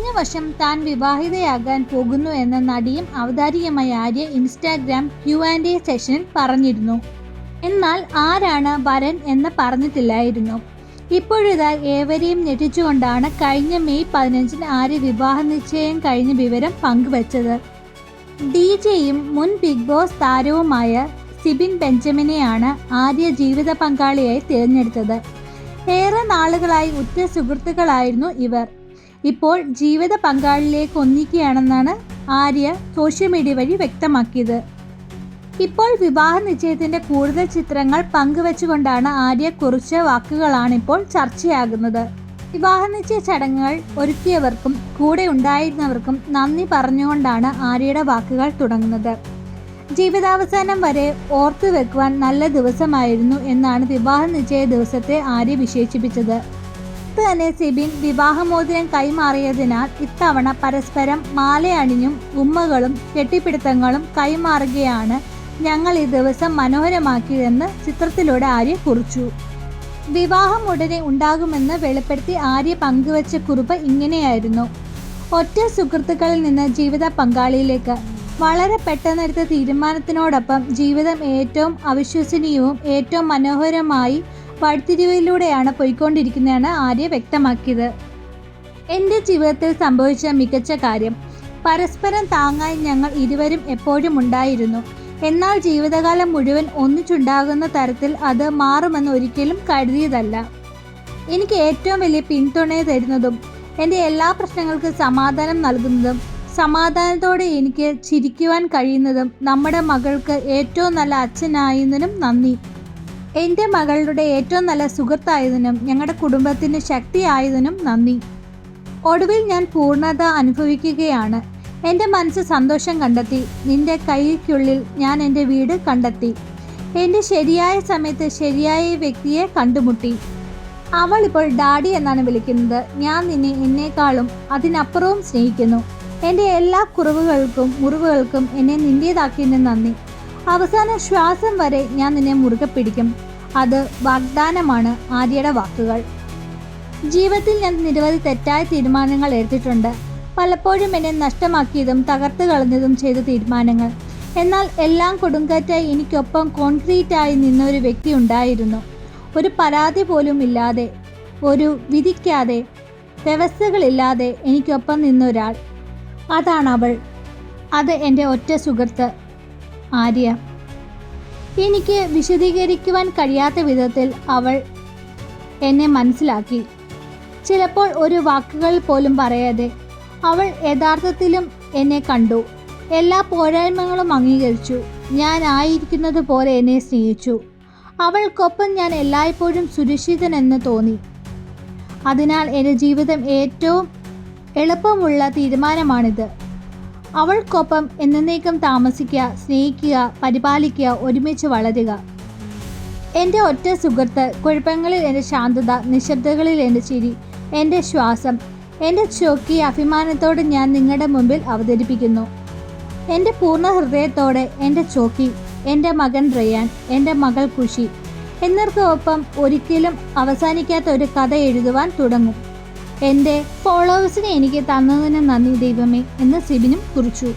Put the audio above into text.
കഴിഞ്ഞ വർഷം താൻ വിവാഹിതയാകാൻ പോകുന്നു എന്ന നടിയും അവതാരികമായ ആര്യ ഇൻസ്റ്റാഗ്രാം Q&A സെഷനിൽ പറഞ്ഞിരുന്നു. എന്നാൽ ആരാണ് വരൻ എന്ന് പറഞ്ഞിട്ടില്ലായിരുന്നു. ഇപ്പോഴിതാ ഏവരെയും ഞെട്ടിച്ചുകൊണ്ടാണ് കഴിഞ്ഞ മെയ് 15 ആര്യ വിവാഹ നിശ്ചയം കഴിഞ്ഞ വിവരം പങ്കുവച്ചത്. DJയും മുൻ ബിഗ് ബോസ് താരവുമായ സിബിൻ ബെഞ്ചമിനെയാണ് ആര്യ ജീവിത പങ്കാളിയായി തിരഞ്ഞെടുത്തത്. ഏറെ നാളുകളായി ഉറ്റ സുഹൃത്തുക്കളായിരുന്നു ഇവർ. ഇപ്പോൾ ജീവിത പങ്കാളിയിലേക്ക് ഒന്നിക്കുകയാണെന്നാണ് ആര്യ സോഷ്യൽ മീഡിയ വഴി വ്യക്തമാക്കിയത്. ഇപ്പോൾ വിവാഹ നിശ്ചയത്തിന്റെ കൂടുതൽ ചിത്രങ്ങൾ പങ്കുവെച്ചുകൊണ്ടാണ് ആര്യ കുറിച്ച വാക്കുകളാണിപ്പോൾ ചർച്ചയാകുന്നത്. വിവാഹ നിശ്ചയ ചടങ്ങുകൾ ഒരുക്കിയവർക്കും കൂടെ ഉണ്ടായിരുന്നവർക്കും നന്ദി പറഞ്ഞുകൊണ്ടാണ് ആര്യയുടെ വാക്കുകൾ തുടങ്ങുന്നത്. ജീവിതാവസാനം വരെ ഓർത്തു വെക്കുവാൻ നല്ല ദിവസമായിരുന്നു എന്നാണ് വിവാഹ നിശ്ചയ ദിവസത്തെ ആര്യ വിശേഷിപ്പിച്ചത്. തന്നെ സിബിൻ വിവാഹമോതിരം കൈമാറിയതിനാൽ ഇത്തവണ പരസ്പരം മാലയണിഞ്ഞും ഉമ്മകളും കെട്ടിപ്പിടുത്തങ്ങളും കൈമാറുകയാണ് ഞങ്ങൾ ഈ ദിവസം മനോഹരമാക്കിയതെന്ന് ചിത്രത്തിലൂടെ ആര്യ കുറിച്ചു. വിവാഹം ഉടനെ ഉണ്ടാകുമെന്ന് വെളിപ്പെടുത്തി ആര്യ പങ്കുവച്ച കുറിപ്പ് ഇങ്ങനെയായിരുന്നു: ഒറ്റ സുഹൃത്തുക്കളിൽ നിന്ന് ജീവിത പങ്കാളിയിലേക്ക്. വളരെ പെട്ടെന്നെടുത്ത തീരുമാനത്തിനോടൊപ്പം ജീവിതം ഏറ്റവും അവിശ്വസനീയവും ഏറ്റവും മനോഹരമായി വഴിത്തിരിവിലൂടെയാണ് പോയിക്കൊണ്ടിരിക്കുന്നതെന്ന് ആര്യ വ്യക്തമാക്കിയത്. എൻ്റെ ജീവിതത്തിൽ സംഭവിച്ച മികച്ച കാര്യം, പരസ്പരം താങ്ങായി ഞങ്ങൾ ഇരുവരും എപ്പോഴും ഉണ്ടായിരുന്നു. എന്നാൽ ജീവിതകാലം മുഴുവൻ ഒന്നിച്ചുണ്ടാകുന്ന തരത്തിൽ അത് മാറുമെന്ന് ഒരിക്കലും കരുതിയതല്ല. എനിക്ക് ഏറ്റവും വലിയ പിന്തുണ തരുന്നതും എൻ്റെ എല്ലാ പ്രശ്നങ്ങൾക്കും സമാധാനം നൽകുന്നതും സമാധാനത്തോടെ എനിക്ക് ചിരിക്കുവാൻ കഴിയുന്നതും നമ്മുടെ മകൾക്ക് ഏറ്റവും നല്ല അച്ഛനായതിനും നന്ദി. എൻ്റെ മകളുടെ ഏറ്റവും നല്ല സുഹൃത്തായതിനും ഞങ്ങളുടെ കുടുംബത്തിന് ശക്തിയായതിനും നന്ദി. ഒടുവിൽ ഞാൻ പൂർണ്ണത അനുഭവിക്കുകയാണ്. എൻ്റെ മനസ്സ് സന്തോഷം കണ്ടെത്തി. നിന്റെ കൈക്കുള്ളിൽ ഞാൻ എൻ്റെ വീട് കണ്ടെത്തി. എൻ്റെ ശരിയായ സമയത്ത് ശരിയായ വ്യക്തിയെ കണ്ടുമുട്ടി. അവൾ ഇപ്പോൾ ഡാഡി എന്നാണ് വിളിക്കുന്നത്. ഞാൻ നിന്നെ എന്നേക്കാളും അതിനപ്പുറവും സ്നേഹിക്കുന്നു. എൻ്റെ എല്ലാ കുറവുകൾക്കും മുറിവുകൾക്കും എന്നെ നിൻ്റേതാക്കിയതിന് നന്ദി. അവസാന ശ്വാസം വരെ ഞാൻ നിന്നെ മുറുകെ പിടിക്കും. അത് വാഗ്ദാനമാണ് ആര്യയുടെ വാക്കുകൾ. ജീവിതത്തിൽ ഞാൻ നിരവധി തെറ്റായ തീരുമാനങ്ങൾ എടുത്തിട്ടുണ്ട്. പലപ്പോഴും എന്നെ നഷ്ടമാക്കിയതും തകർത്ത് കളഞ്ഞതും ചെയ്ത തീരുമാനങ്ങൾ. എന്നാൽ എല്ലാം കൊടുങ്കാറ്റായി എനിക്കൊപ്പം കോൺക്രീറ്റായി നിന്ന ഒരു വ്യക്തി ഉണ്ടായിരുന്നു. ഒരു പരാതി പോലും ഇല്ലാതെ, ഒരു വിധിക്കാതെ, വ്യവസ്ഥകളില്ലാതെ എനിക്കൊപ്പം നിന്നൊരാൾ. അതാണ് അവൾ. അത് എൻ്റെ ഒറ്റ സുഹൃത്ത് ആര്യ. എനിക്ക് വിശദീകരിക്കുവാൻ കഴിയാത്ത വിധത്തിൽ അവൾ എന്നെ മനസ്സിലാക്കി. ചിലപ്പോൾ ഒരു വാക്കുകൾ പോലും പറയാതെ അവൾ യഥാർത്ഥത്തിലും എന്നെ കണ്ടു. എല്ലാ പോരായ്മകളും അംഗീകരിച്ചു. ഞാൻ ആയിരിക്കുന്നത് പോലെ എന്നെ സ്നേഹിച്ചു. അവൾക്കൊപ്പം ഞാൻ എല്ലായ്പ്പോഴും സുരക്ഷിതനെന്ന് തോന്നി. അതിനാൽ എൻ്റെ ജീവിതം ഏറ്റവും എളുപ്പമുള്ള തീരുമാനമാണിത്. അവൾക്കൊപ്പം എന്നേക്കും താമസിക്കുക, സ്നേഹിക്കുക, പരിപാലിക്കുക, ഒരുമിച്ച് വളരുക. എൻ്റെ ഒറ്റ സുഹൃത്ത്. കുഴപ്പങ്ങളിൽ എൻ്റെ ശാന്തത, നിശബ്ദതകളിൽ എൻ്റെ ചിരി, എൻ്റെ ശ്വാസം, എൻ്റെ ചോക്കി അഭിമാനത്തോടെ ഞാൻ നിങ്ങളുടെ മുമ്പിൽ അവതരിപ്പിക്കുന്നു. എൻ്റെ പൂർണ്ണ ഹൃദയത്തോടെ എൻ്റെ ചോക്കി, എൻ്റെ മകൻ റയാൻ, എൻ്റെ മകൾ ഖുഷി എന്നിവർക്കൊപ്പം ഒരിക്കലും അവസാനിക്കാത്ത ഒരു കഥ എഴുതുവാൻ തുടങ്ങും. എൻ്റെ ഫോളോവേഴ്സിനെ എനിക്ക് തന്നതിന് നന്ദി ദൈവമേ എന്ന് സിബിനും കുറിച്ചു.